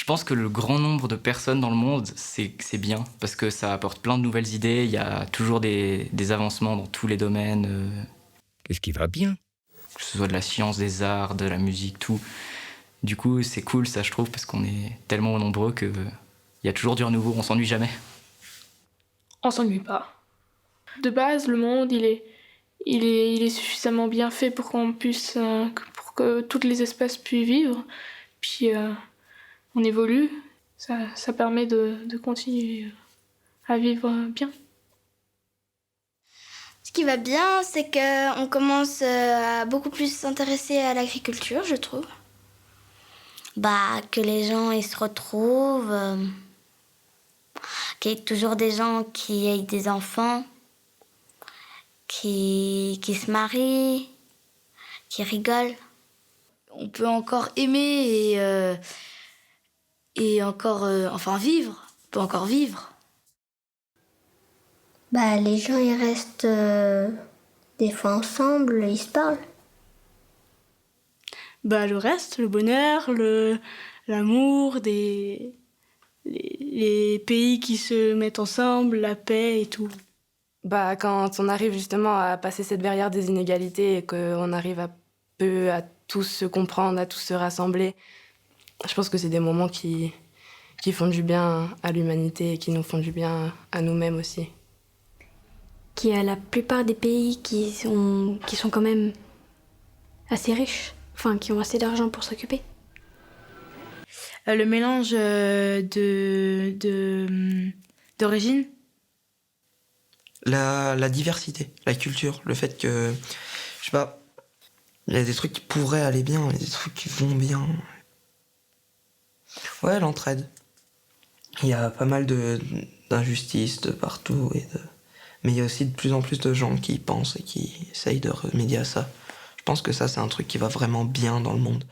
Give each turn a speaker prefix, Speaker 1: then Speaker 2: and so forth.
Speaker 1: Je pense que le grand nombre de personnes dans le monde, c'est bien, parce que ça apporte plein de nouvelles idées, il y a toujours des avancements dans tous les domaines,
Speaker 2: Qu'est-ce qui va bien?
Speaker 1: que ce soit de la science, des arts, de la musique, tout. Du coup, c'est cool, ça, je trouve, parce qu'on est tellement nombreux que il y a toujours du renouveau, on s'ennuie jamais.
Speaker 3: On s'ennuie pas. De base, le monde, il est suffisamment bien fait pour qu'on puisse, pour que toutes les espèces puissent vivre. Puis on évolue, ça permet de continuer à vivre bien.
Speaker 4: Ce qui va bien, c'est qu'on commence à beaucoup plus s'intéresser à l'agriculture, je trouve. Que les gens ils se retrouvent, qu'il y ait toujours des gens qui aient des enfants, qui se marient, qui rigolent.
Speaker 5: On peut encore aimer et encore, vivre. On peut encore vivre.
Speaker 6: Les gens, ils restent des fois ensemble, ils se parlent.
Speaker 7: Le reste, le bonheur, l'amour, les pays qui se mettent ensemble, la paix et tout.
Speaker 8: Quand on arrive justement à passer cette barrière des inégalités et qu'on arrive à tous se comprendre, à tous se rassembler, je pense que c'est des moments qui font du bien à l'humanité et qui nous font du bien à nous-mêmes aussi.
Speaker 9: Qu'il y a la plupart des pays qui sont quand même assez riches, qui ont assez d'argent pour s'occuper.
Speaker 7: Le mélange d'origine.
Speaker 10: La diversité, la culture, le fait que, je sais pas, il y a des trucs qui pourraient aller bien, il y a des trucs qui vont bien. Ouais, l'entraide. Il y a pas mal d'injustices de partout, mais il y a aussi de plus en plus de gens qui pensent et qui essayent de remédier à ça. Je pense que ça, c'est un truc qui va vraiment bien dans le monde.